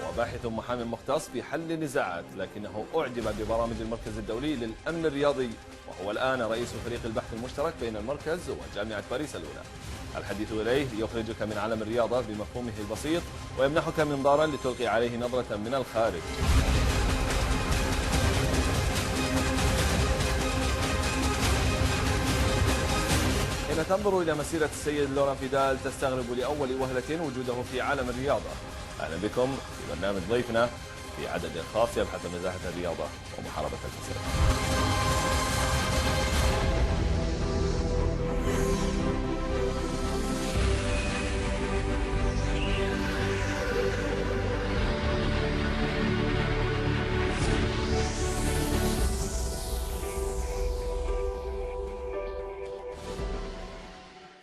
وهو باحث محامي مختص في حل النزاعات، لكنه أعجب ببرامج المركز الدولي للأمن الرياضي، وهو الآن رئيس فريق البحث المشترك بين المركز وجامعة باريس الأولى. الحديث إليه يخرجك من عالم الرياضة بمفهومه البسيط ويمنحك منظارا لتلقي عليه نظرة من الخارج. حين تنظر إلى مسيرة السيد لوران فيدال تستغرب لأول وهلة وجوده في عالم الرياضة. أهلا بكم في برنامج ضيفنا في عدد خاص يبحث عن نزاهة الرياضة ومحاربة الفساد.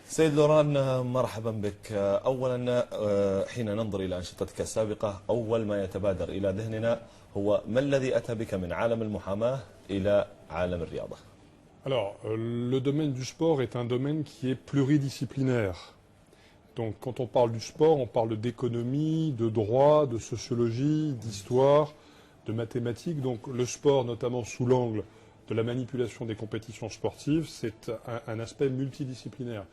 سيد لوران، مرحبا بك. أولا حين ننظر إلى أنشطتك السابقة أول ما يتبادر إلى ذهننا هو ما الذي أتى بك من عالم المحاماة إلى عالم الرياضة؟ Alors, le domaine du sport est un domaine qui est pluridisciplinaire. Donc, quand on parle du sport, on parle d'économie, de droit, de sociologie, d'histoire, de mathématiques. Donc, le sport, notamment sous l'angle de la manipulation des compétitions sportives, c'est un aspect multidisciplinaire.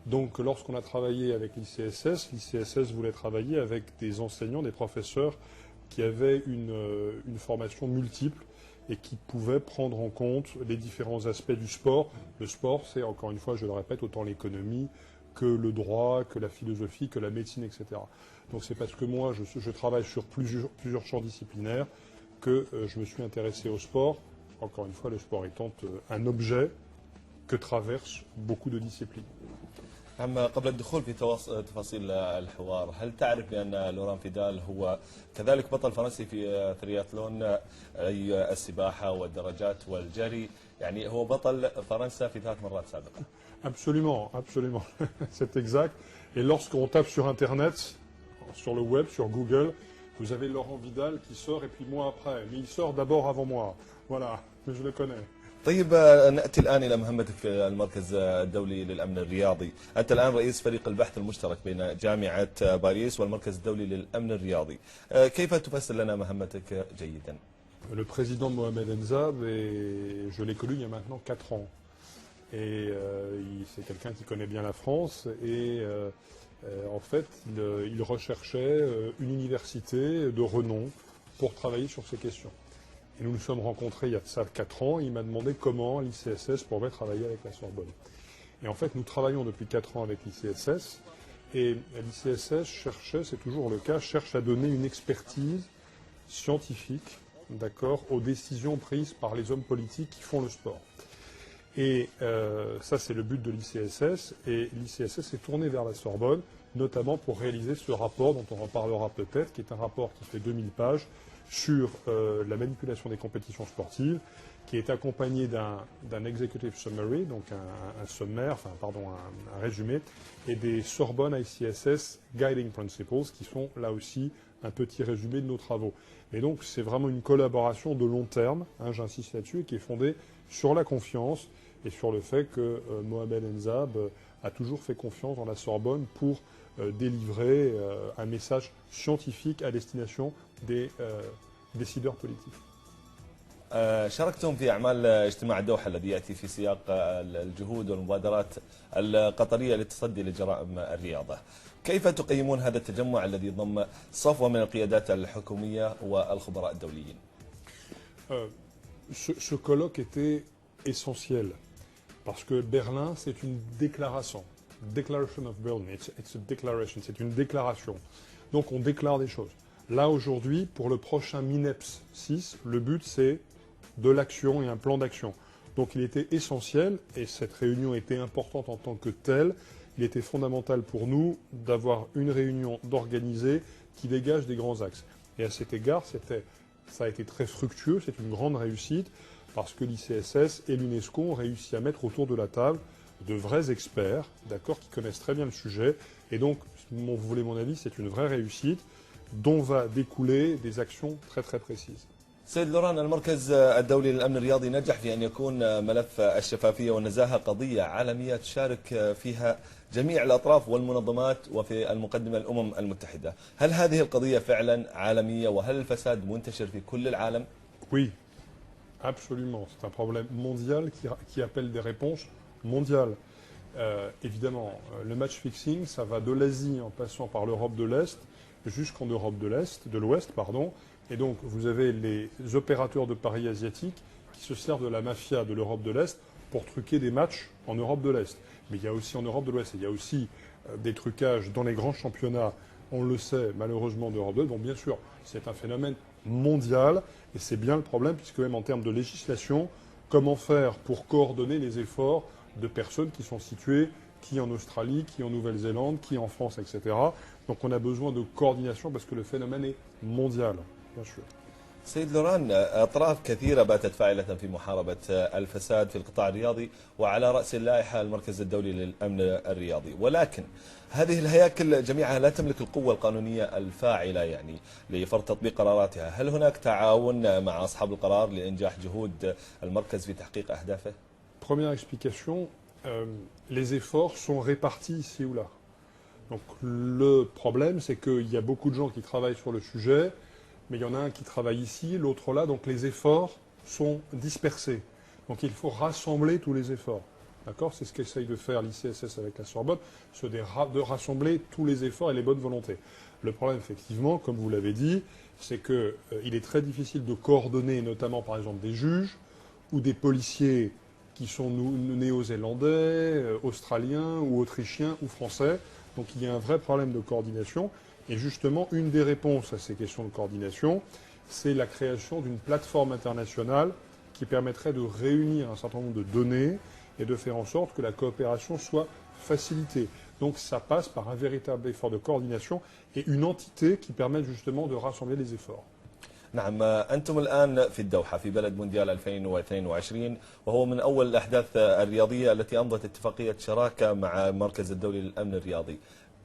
Donc, lorsqu'on a travaillé avec l'ICSS voulait travailler avec des enseignants, des professeurs qui avaient une formation multiple et qui pouvaient prendre en compte les différents aspects du sport. Le sport, c'est, encore une fois, je le répète, autant l'économie que le droit, que la philosophie, que la médecine, etc. Donc, c'est parce que moi, je travaille sur plusieurs champs disciplinaires que je me suis intéressé au sport. Encore une fois, le sport étant un objet que traversent beaucoup de disciplines. أما قبل الدخول في تفاصيل الحوار، هل تعرف بأن لوران فيدال هو كذلك بطل فرنسي في ترياثلون أي السباحة والدراجات والجري؟ يعني هو بطل فرنسا في 3 مرات سابقة. Absolument, absolument. C'est exact. Et lorsqu'on tape sur Internet, sur le web, sur Google, vous avez Laurent Vidal qui sort et puis moi après. Mais il sort d'abord avant moi. Voilà, mais je le connais. طيب، نأتي الآن إلى مهمتك في المركز الدولي للأمن الرياضي. أنت الآن رئيس فريق البحث المشترك بين جامعة باريس والمركز الدولي للأمن الرياضي. كيف تفسر لنا مهمتك جيدا؟ Le président Mohamed Enzab, je l'ai connu il y a maintenant 4 ans. Et c'est quelqu'un qui connaît bien la France. Et en fait, il recherchait une université de renom pour travailler sur ces questions. Et nous nous sommes rencontrés il y a de ça 4 ans. Il m'a demandé comment l'ICSS pourrait travailler avec la Sorbonne. Et en fait, nous travaillons depuis 4 ans avec l'ICSS. Et l'ICSS cherchait, c'est toujours le cas, cherche à donner une expertise scientifique, d'accord, aux décisions prises par les hommes politiques qui font le sport. Et ça, c'est le but de l'ICSS. Et l'ICSS est tourné vers la Sorbonne, notamment pour réaliser ce rapport dont on en parlera peut-être, qui est un rapport qui fait 2000 pages, sur la manipulation des compétitions sportives, qui est accompagné d'un executive summary, donc un sommaire, enfin pardon, un résumé, et des Sorbonne ICSS Guiding Principles, qui sont là aussi un petit résumé de nos travaux. Et donc c'est vraiment une collaboration de long terme, hein, j'insiste là-dessus, et qui est fondée sur la confiance et sur le fait que Mohamed Enzab a toujours fait confiance dans la Sorbonne pour délivrer un message scientifique à destination des décideurs politiques. شاركتم في أعمال اجتماع الدوحة الذي يأتي في سياق الجهود والمبادرات القطرية للتصدي لجرائم الرياضة. كيف تقيمون هذا التجمع الذي ضم صفوة من القيادات الحكومية والخبراء الدوليين؟ Ce colloque était essentiel parce que Berlin, c'est une déclaration. Declaration of Berlin, it's a declaration, c'est une déclaration. Donc on déclare des choses. Là aujourd'hui, pour le prochain MINEPS 6, le but c'est de l'action et un plan d'action. Donc il était essentiel, et cette réunion était importante en tant que telle, il était fondamental pour nous d'avoir une réunion d'organiser qui dégage des grands axes. Et à cet égard, ça a été très fructueux, c'est une grande réussite, parce que l'ICSS et l'UNESCO ont réussi à mettre autour de la table de vrais experts, d'accord, qui connaissent très bien le sujet. Et donc, vous voulez mon avis, c'est une vraie réussite dont va découler des actions très très précises. سيد لوران، المركز الدولي للأمن الرياضي نجح في أن يكون ملف الشفافية والنزاهة قضية عالمية تشارك فيها جميع الأطراف والمنظمات وفي المقدمة الأمم المتحدة. هل هذه القضية فعلا عالمية وهل الفساد منتشر في كل العالم؟ Oui, absolument. C'est un problème mondial qui appelle des réponses mondiales. Évidemment, le match fixing, ça va de l'Asie en passant par l'Europe de l'Est jusqu'en Europe de l'Ouest, pardon. Et donc, vous avez les opérateurs de paris asiatiques qui se servent de la mafia de l'Europe de l'Est pour truquer des matchs en Europe de l'Est. Mais il y a aussi en Europe de l'Ouest, il y a aussi des trucages dans les grands championnats, on le sait malheureusement d'Europe de l'Est. Donc bien sûr, c'est un phénomène mondial et c'est bien le problème puisque même en termes de législation, comment faire pour coordonner les efforts de personnes qui sont situées, qui en Australie, qui en Nouvelle-Zélande, qui en France, etc. Donc on a besoin de coordination parce que le phénomène est mondial. Bien sûr. سيد لوران، أطراف كثيرة باتت فاعلة في محاربة الفساد في القطاع الرياضي وعلى رأس اللائحة المركز الدولي للأمن الرياضي، ولكن هذه الهياكل جميعها لا تملك القوة القانونية الفاعلة يعني لفرض تطبيق قراراتها. هل هناك تعاون مع أصحاب القرار لإنجاح جهود المركز في تحقيق أهدافه؟ Première explication, les efforts sont répartis ici ou là. Donc le problème, c'est qu'il y a beaucoup de gens qui travaillent sur le sujet, mais il y en a un qui travaille ici, l'autre là, donc les efforts sont dispersés. Donc il faut rassembler tous les efforts. D'accord ? C'est ce qu'essaye de faire l'ICSS avec la Sorbonne, c'est de rassembler tous les efforts et les bonnes volontés. Le problème, effectivement, comme vous l'avez dit, c'est qu'il est très difficile de coordonner, notamment par exemple des juges ou des policiers qui sont néo-zélandais, australiens ou autrichiens ou français. Donc il y a un vrai problème de coordination. Et justement, une des réponses à ces questions de coordination, c'est la création d'une plateforme internationale qui permettrait de réunir un certain nombre de données et de faire en sorte que la coopération soit facilitée. Donc ça passe par un véritable effort de coordination et une entité qui permette justement de rassembler les efforts. نعم، أنتم الآن في الدوحة في بلد مونديال 2022 وهو من أول الأحداث الرياضية التي أمضت اتفاقية شراكة مع المركز الدولي للأمن الرياضي.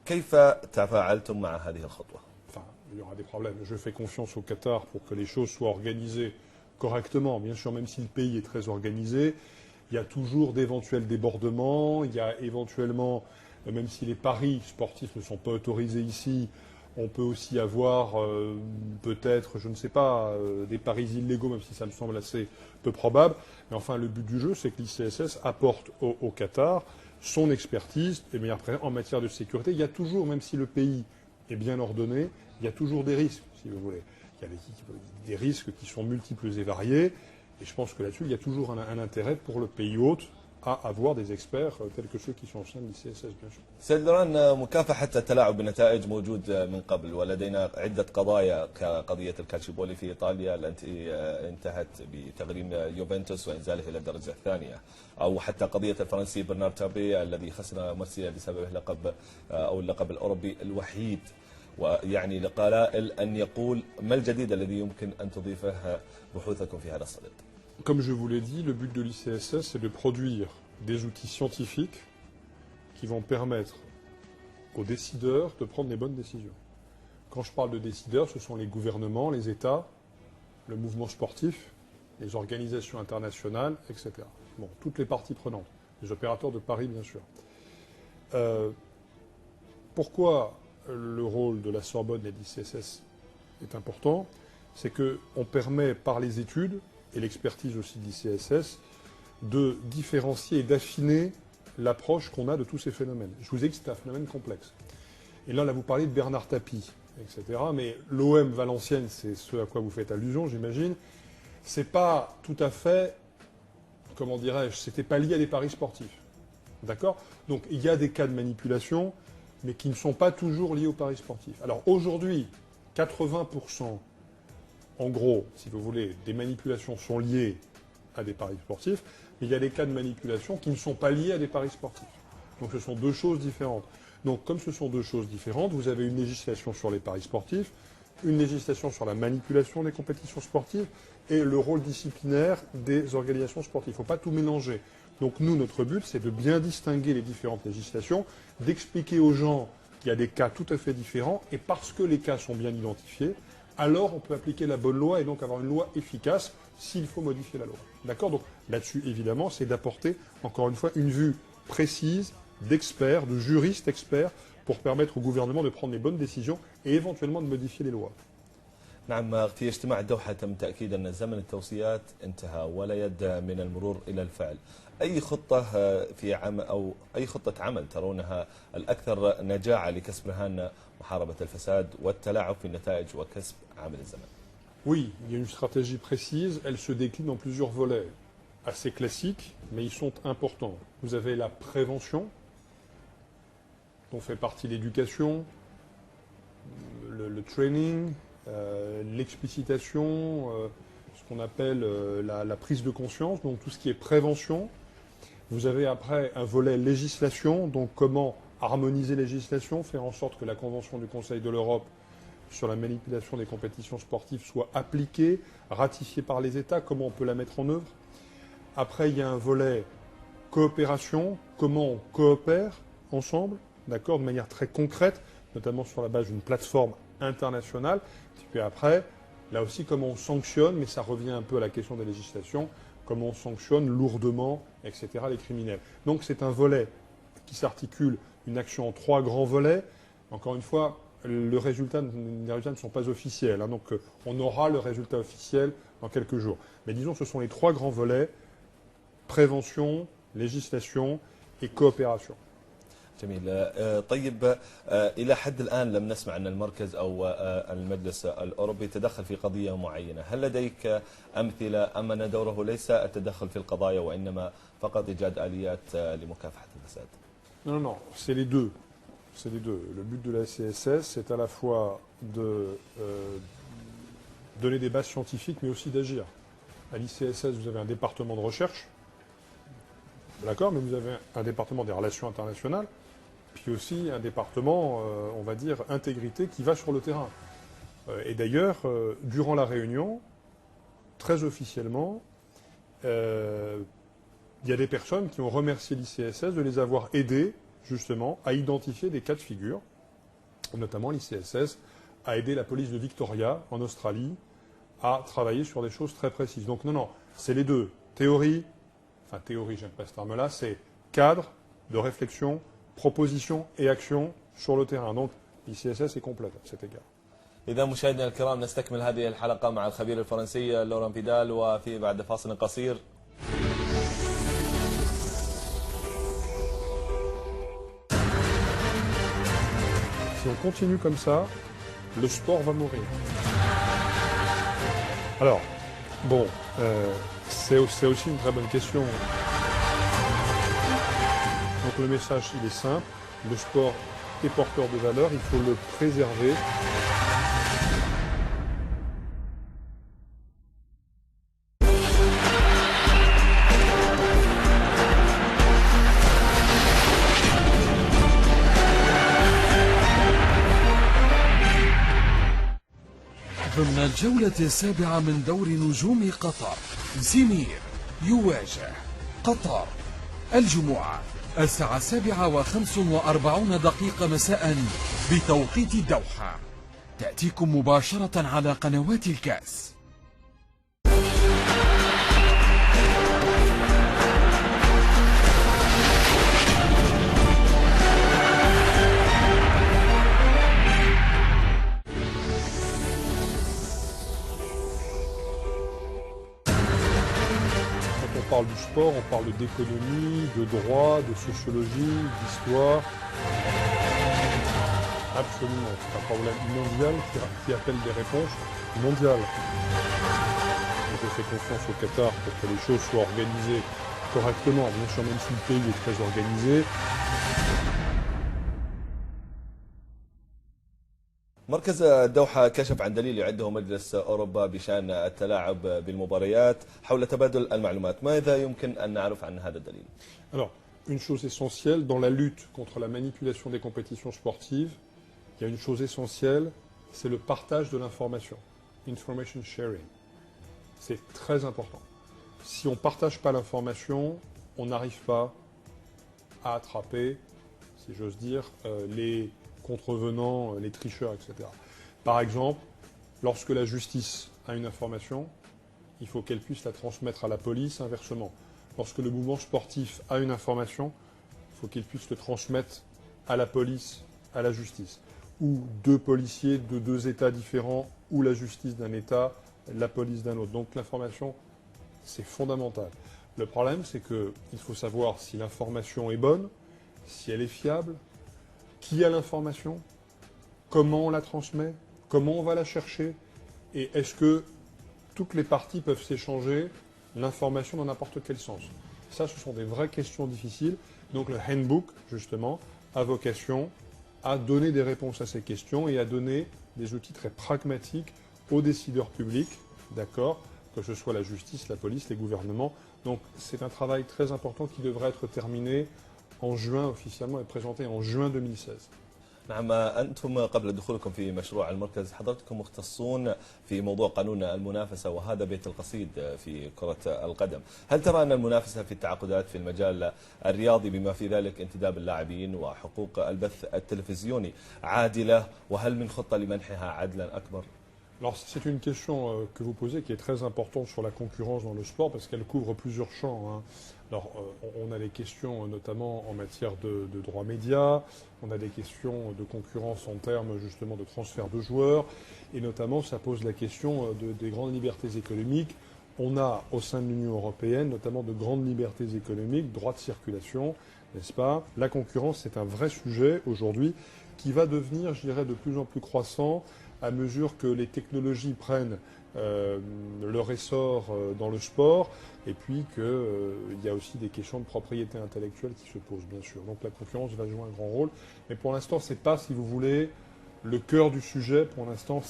كيف تفاعلتم مع هذه الخطوة؟ Enfin, il y aura des problèmes. Je fais confiance au Qatar pour que les choses soient organisées correctement. Bien sûr, même si le pays est très organisé, il y a toujours d'éventuels débordements. Il y a éventuellement, même si les paris sportifs ne sont pas autorisés ici, on peut aussi avoir peut-être, je ne sais pas, des paris illégaux, même si ça me semble assez peu probable. Mais enfin, le but du jeu, c'est que l'ICSS apporte au Qatar son expertise. Et bien après, en matière de sécurité, il y a toujours, même si le pays est bien ordonné, il y a toujours des risques, si vous voulez. Il y a des risques qui sont multiples et variés. Et je pense que là-dessus, il y a toujours un intérêt pour le pays hôte à avoir des experts tels que ceux qui sont au sein de l'ICSS, bien sûr. سيد لوران، مكافحة التلاعب بالنتائج موجود من قبل ولدينا عدة قضايا كقضية الكالشيبولي في إيطاليا التي انتهت بتغريم يوفنتوس وإنزاله إلى الدرجة الثانية، أو حتى قضية الفرنسي برنارد تابي الذي خسر مرسيليا بسبب اللقب الأوروبي الوحيد. ويعني لقلائل أن يقول ما الجديد الذي يمكن أن تضيفه بحوثكم في هذا الصدد؟ Comme je vous l'ai dit, le but de l'ICSS, c'est de produire des outils scientifiques qui vont permettre aux décideurs de prendre les bonnes décisions. Quand je parle de décideurs, ce sont les gouvernements, les États, le mouvement sportif, les organisations internationales, etc. Bon, toutes les parties prenantes, les opérateurs de paris, bien sûr. Pourquoi le rôle de la Sorbonne et de l'ICSS est important? C'est qu'on permet par les études et l'expertise aussi de l'ICSS, de différencier et d'affiner l'approche qu'on a de tous ces phénomènes. Je vous ai dit que c'est un phénomène complexe. Et là, vous parlez de Bernard Tapie, etc. Mais l'OM Valenciennes, c'est ce à quoi vous faites allusion, j'imagine. C'est pas tout à fait, comment dirais-je, c'était pas lié à des paris sportifs. D'accord? Donc il y a des cas de manipulation, mais qui ne sont pas toujours liés aux paris sportifs. Alors aujourd'hui, 80%, en gros, si vous voulez, des manipulations sont liées à des paris sportifs, mais il y a des cas de manipulation qui ne sont pas liés à des paris sportifs. Donc ce sont deux choses différentes. Donc comme ce sont deux choses différentes, vous avez une législation sur les paris sportifs, une législation sur la manipulation des compétitions sportives et le rôle disciplinaire des organisations sportives. Il ne faut pas tout mélanger. Donc nous, notre but, c'est de bien distinguer les différentes législations, d'expliquer aux gens qu'il y a des cas tout à fait différents, et parce que les cas sont bien identifiés, alors on peut appliquer la bonne loi et donc avoir une loi efficace s'il faut modifier la loi. D'accord? Donc là-dessus, évidemment, c'est d'apporter, encore une fois, une vue précise d'experts, de juristes experts, pour permettre au gouvernement de prendre les bonnes décisions et éventuellement de modifier les lois. نعم، في اجتماع الدوحة تم تأكيد أن زمن التوصيات انتهى ولا يد من المرور إلى الفعل. أي خطة في أو أي خطة عمل ترونها الأكثر نجاعة لكسب رهان محاربة الفساد والتلاعب في النتائج وكسب عامل الزمن؟ Oui, il y a une stratégie précise, elle se décline en plusieurs volets, assez classiques, mais ils sont importants. Vous avez la prévention, dont fait partie l'éducation, le training, l'explicitation, ce qu'on appelle la prise de conscience, donc tout ce qui est prévention. Vous avez après un volet législation, donc comment harmoniser la législation, faire en sorte que la Convention du Conseil de l'Europe sur la manipulation des compétitions sportives soit appliquée, ratifiée par les États, comment on peut la mettre en œuvre. Après, il y a un volet coopération, comment on coopère ensemble, d'accord, de manière très concrète, notamment sur la base d'une plateforme internationale. Et puis après, là aussi, comment on sanctionne, mais ça revient un peu à la question de la législation, comment on sanctionne lourdement, etc., les criminels. Donc c'est un volet qui s'articule, une action en 3 grands volets. Encore une fois, les résultats ne sont pas officiels, hein, donc on aura le résultat officiel dans quelques jours. Mais disons, ce sont les 3 grands volets, prévention, législation et coopération. جميل. طيب، إلى حد الآن لم نسمع أن المركز أو المجلس الأوروبي تدخل في قضية معينة. هل لديك أمثلة أم أن دوره ليس التدخل في القضايا وإنما فقط إيجاد آليات لمكافحة الفساد؟ Non, non, c'est les deux. C'est les deux. Le but de la CSS, c'est à la fois de donner des bases scientifiques, mais aussi d'agir. À l'ICSS, vous avez un département de recherche, d'accord, mais vous avez un département des relations internationales, puis aussi un département, on va dire, intégrité, qui va sur le terrain. Et d'ailleurs, durant la réunion, très officiellement, il y a des personnes qui ont remercié l'ICSS de les avoir aidés, justement, à identifier des cas de figure. Notamment, l'ICSS a aidé la police de Victoria, en Australie, à travailler sur des choses très précises. Donc non, non, c'est les deux. Théorie, j'aime pas ce terme-là, c'est cadre de réflexion, proposition et action sur le terrain. Donc l'ICSS est complète à cet égard. إذا مشاهدينا الكرام، نستكمل هذه الحلقة مع الخبير الفرنسي لوران بيدال، وفي بعد فاصل قصير Si on continue comme ça, le sport va mourir. Alors, bon, c'est aussi une très bonne question. Donc le message, il est simple. Le sport est porteur de valeur, il faut le préserver. ضمن الجولة السابعة من دور نجوم قطر، زمير يواجه قطر الجمعة 7:45 مساء بتوقيت الدوحة. تأتيكم مباشرة على قنوات الكاس. On parle du sport, on parle d'économie, de droit, de sociologie, d'histoire. Absolument, c'est un problème mondial qui appelle des réponses mondiales. Donc je fais confiance au Qatar pour que les choses soient organisées correctement. Bien sûr, même si le pays est très organisé. مركز الدوحة كشف عن دليل يعده مجلس أوروبا بشأن التلاعب بالمباريات حول تبادل المعلومات. ماذا يمكن أن نعرف عن هذا الدليل؟ Alors, une chose essentielle, dans la lutte contre la manipulation des compétitions sportives, il y a une chose essentielle, c'est le partage de l'information. Information sharing. C'est très important. Si on ne partage pas l'information, on n'arrive pas à attraper, si j'ose dire, les contrevenants, les tricheurs, etc. Par exemple, Lorsque la justice a une information, il faut qu'elle puisse la transmettre à la police, inversement. Lorsque le mouvement sportif a une information, il faut qu'il puisse le transmettre à la police, à la justice. Ou deux policiers de deux États différents, ou la justice d'un État, la police d'un autre. Donc l'information, c'est fondamental. Le problème, c'est qu'il faut savoir si l'information est bonne, si elle est fiable, qui a l'information, comment on la transmet, comment on va la chercher, et est-ce que toutes les parties peuvent s'échanger l'information dans n'importe quel sens. Ça, ce sont des vraies questions difficiles. Donc le handbook, justement, a vocation à donner des réponses à ces questions et à donner des outils très pragmatiques aux décideurs publics, d'accord, que ce soit la justice, la police, les gouvernements. Donc c'est un travail très important qui devrait être terminé en juin officiellement et présenté en juin 2016. نعم، أنتم قبل دخولكم في مشروع المركز حضرتكم مختصون في موضوع قانون المنافسة، وهذا بيت القصيد في كرة القدم. هل ترى أن المنافسة في التعاقدات في المجال الرياضي بما في ذلك انتداب اللاعبين وحقوق البث التلفزيوني عادلة، وهل من خطة لمنحها عدلا أكبر؟ Alors c'est une question que vous posez qui est très importante sur la concurrence dans le sport parce qu'elle couvre plusieurs champs, hein. Alors on a des questions notamment en matière de droits médias, on a des questions de concurrence en termes justement de transfert de joueurs et notamment ça pose la question des grandes libertés économiques. On a au sein de l'Union européenne notamment de grandes libertés économiques, droits de circulation, n'est-ce pas? La concurrence c'est un vrai sujet aujourd'hui qui va devenir, je dirais, de plus en plus croissant à mesure que les technologies prennent leur essor dans le sport, et puis qu'il y a aussi des questions de propriété intellectuelle qui se posent, bien sûr. Donc la concurrence va jouer un grand rôle. Mais pour l'instant, ce n'est pas, si vous voulez, le cœur du sujet. Pour l'instant,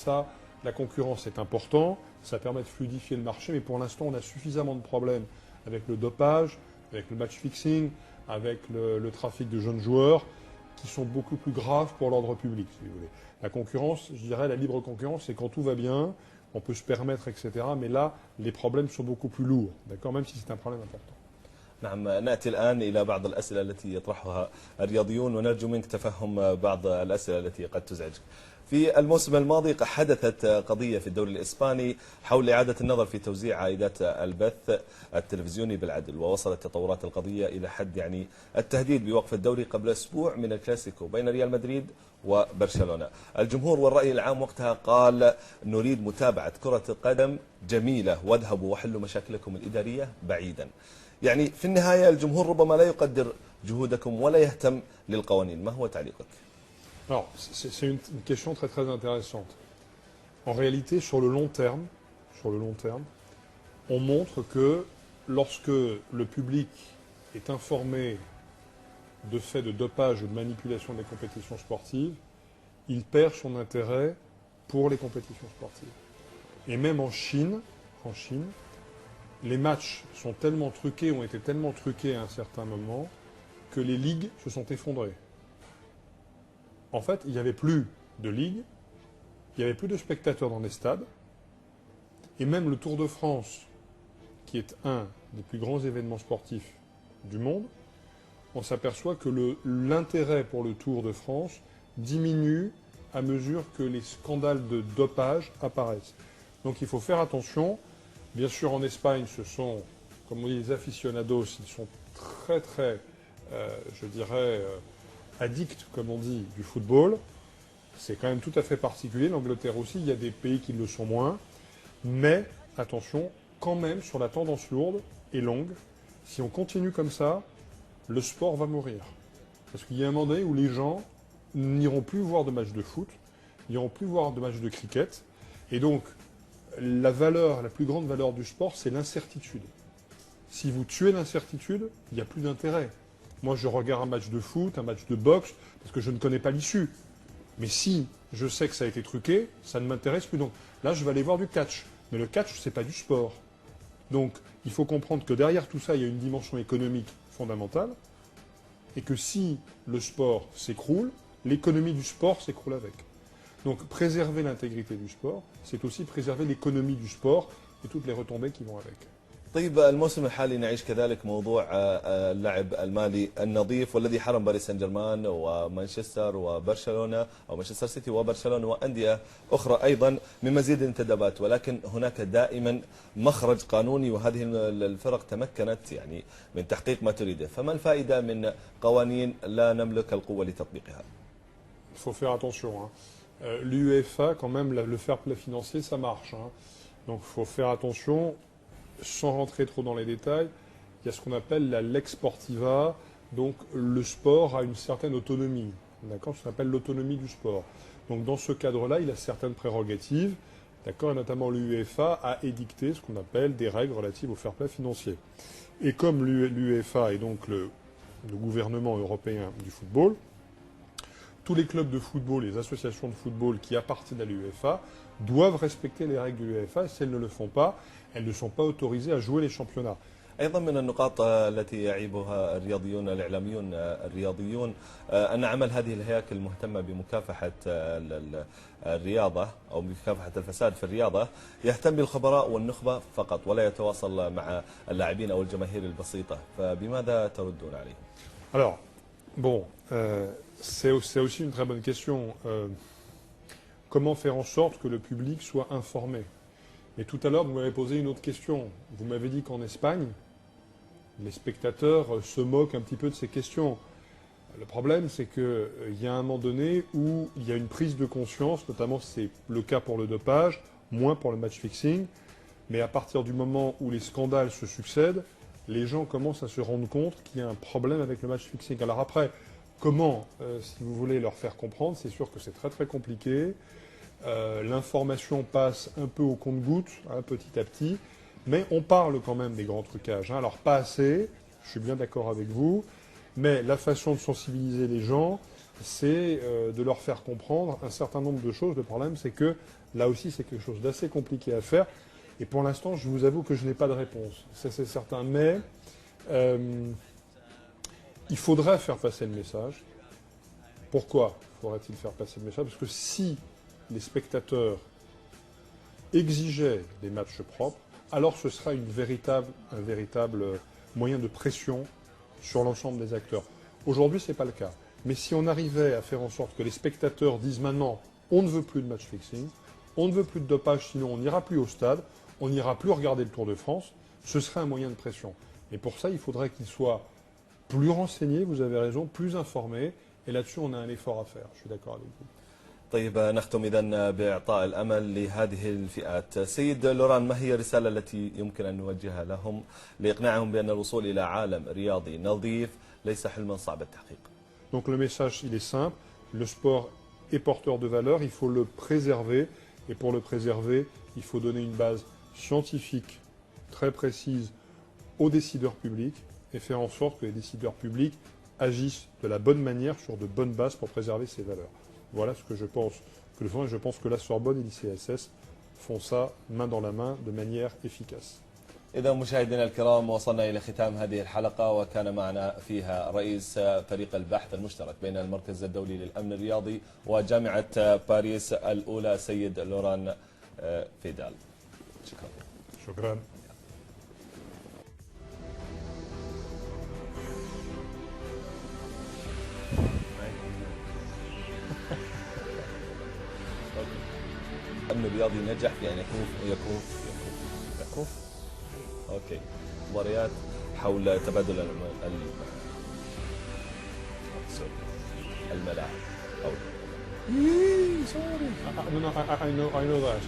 la concurrence est important, ça permet de fluidifier le marché, mais pour l'instant, on a suffisamment de problèmes avec le dopage, avec le match fixing, avec le trafic de jeunes joueurs, qui sont beaucoup plus graves pour l'ordre public, si vous voulez. La concurrence, je dirais, la libre concurrence, c'est quand tout va bien, on peut se permettre, etc. Mais là, les problèmes sont beaucoup plus lourds, d'accord, même si c'est un problème important. نعم، نأتي الآن إلى بعض الأسئلة التي يطرحها الرياضيون ونرجو منك تفهم بعض الأسئلة التي قد تزعجك. في الموسم الماضي حدثت قضية في الدوري الإسباني حول إعادة النظر في توزيع عائدات البث التلفزيوني بالعدل، ووصلت تطورات القضية إلى حد يعني التهديد بوقف الدوري قبل أسبوع من الكلاسيكو بين ريال مدريد وبرشلونة. الجمهور والرأي العام وقتها قال نريد متابعة كرة القدم جميلة واذهبوا وحلوا مشاكلكم الإدارية بعيدا. يعني في النهاية الجمهور ربما لا يقدر جهودكم ولا يهتم للقوانين. ما هو تعليقك؟ Alors, c'est une question très très intéressante. En réalité, sur le long terme, on montre que lorsque le public est informé de faits de dopage ou de manipulation des compétitions sportives, il perd son intérêt pour les compétitions sportives. Et même en Chine, les matchs sont tellement truqués, ont été tellement truqués à un certain moment, que les ligues se sont effondrées. En fait, il n'y avait plus de ligue, il n'y avait plus de spectateurs dans les stades, et même le Tour de France, qui est un des plus grands événements sportifs du monde, on s'aperçoit que l'intérêt pour le Tour de France diminue à mesure que les scandales de dopage apparaissent. Donc il faut faire attention. Bien sûr, en Espagne, ce sont, comme on dit, les aficionados, ils sont très très, je dirais, addicts, comme on dit, du football. C'est quand même tout à fait particulier. L'Angleterre aussi, il y a des pays qui le sont moins. Mais, attention, quand même, sur la tendance lourde et longue, si on continue comme ça, le sport va mourir. Parce qu'il y a un moment donné où les gens n'iront plus voir de matchs de foot, n'iront plus voir de matchs de cricket. Et donc, la plus grande valeur du sport, c'est l'incertitude. Si vous tuez l'incertitude, il n'y a plus d'intérêt. Moi, je regarde un match de foot, un match de boxe, parce que je ne connais pas l'issue. Mais si je sais que ça a été truqué, ça ne m'intéresse plus. Donc là, je vais aller voir du catch. Mais le catch, ce n'est pas du sport. Donc, il faut comprendre que derrière tout ça, il y a une dimension économique fondamentale. Et que si le sport s'écroule, l'économie du sport s'écroule avec. Donc, préserver l'intégrité du sport, c'est aussi préserver l'économie du sport et toutes les retombées qui vont avec. طيب الموسم الحالي نعيش كذلك موضوع اللعب المالي النظيف والذي حرم باريس سان جيرمان ومانشستر وبرشلونة أو مانشستر سيتي وبرشلونة وأندية أخرى أيضا من مزيد الانتدابات، ولكن هناك دائما مخرج قانوني وهذه الفرق تمكنت يعني من تحقيق ما تريده، فما الفائدة من قوانين لا نملك القوة لتطبيقها؟ Il faut faire attention. L'UEFA, quand même, le fair play financier, ça marche. Donc il faut faire attention. Sans rentrer trop dans les détails, il y a ce qu'on appelle la lex sportiva, donc le sport a une certaine autonomie, d'accord, ce qu'on appelle l'autonomie du sport. Donc dans ce cadre-là, il a certaines prérogatives, d'accord, et notamment l'UEFA a édicté ce qu'on appelle des règles relatives au fair play financier. Et comme l'UEFA est donc le gouvernement européen du football, tous les clubs de football, les associations de football qui appartiennent à l'UEFA doivent respecter les règles de l'UEFA. Si elles ne le font pas, elles ne sont pas autorisées à jouer les championnats. أيضا من النقاط التي يعيبها الرياضيون الإعلاميون الرياضيون أن عمل هذه الهياكل المهتمة بمكافحة الرياضة أو مكافحة الفساد في الرياضة يهتم بالخبراء والنخبة فقط ولا يتواصل مع اللاعبين أو الجماهير البسيطة، فبماذا تردون عليه؟ Alors, bon, c'est aussi une très bonne question. Comment faire en sorte que le public soit informé? Et tout à l'heure, vous m'avez posé une autre question. Vous m'avez dit qu'en Espagne, les spectateurs se moquent un petit peu de ces questions. Le problème, c'est qu'il y a un moment donné où il y a une prise de conscience, notamment c'est le cas pour le dopage, moins pour le match fixing, mais à partir du moment où les scandales se succèdent, les gens commencent à se rendre compte qu'il y a un problème avec le match fixing. Alors après, comment, si vous voulez leur faire comprendre, c'est sûr que c'est très très compliqué. L'information passe un peu au compte-gouttes, petit à petit, mais on parle quand même des grands trucages. Alors pas assez, je suis bien d'accord avec vous, mais la façon de sensibiliser les gens, c'est de leur faire comprendre un certain nombre de choses. Le problème, c'est que là aussi, c'est quelque chose d'assez compliqué à faire. Et pour l'instant, je vous avoue que je n'ai pas de réponse. Ça, c'est certain. Mais il faudrait faire passer le message. Pourquoi faudrait-il faire passer le message? Parce que si les spectateurs exigeaient des matchs propres, alors ce sera un véritable moyen de pression sur l'ensemble des acteurs. Aujourd'hui, ce n'est pas le cas. Mais si on arrivait à faire en sorte que les spectateurs disent maintenant on ne veut plus de match fixing, on ne veut plus de dopage, sinon on n'ira plus au stade, on n'ira plus regarder le Tour de France, ce serait un moyen de pression. Et pour ça, il faudrait qu'ils soient plus renseignés, vous avez raison, plus informés, et là-dessus, on a un effort à faire. Je suis d'accord avec vous. طيب نختم إذن بإعطاء الأمل لهذه الفئات. سيد لوران، ما هي الرسالة التي يمكن أن نوجهها لهم لإقناعهم بأن الوصول إلى عالم رياضي نظيف ليس حلما صعب التحقيق؟ Donc le message, il est simple. Le sport est porteur de valeur, il faut le préserver. Et pour le préserver, il faut donner une base scientifique très précise aux décideurs publics et faire en sorte que les décideurs publics agissent de la bonne manière sur de bonnes bases pour préserver ces valeurs. Voilà ce que je pense que le font, et je pense que la Sorbonne et l'ICSS font ça main dans la main de manière efficace. إذا مشاهدينا الكرام وصلنا إلى ختام هذه الحلقة، وكان معنا فيها رئيس فريق البحث المشترك بين المركز الدولي للأمن الرياضي وجامعة باريس الأولى سيد لوران فيدال. شكرا. شكرا. الأمن الرياضي نجح في أن يكون اوكي مباريات حول تبادل الملاعب. Sorry. I know that.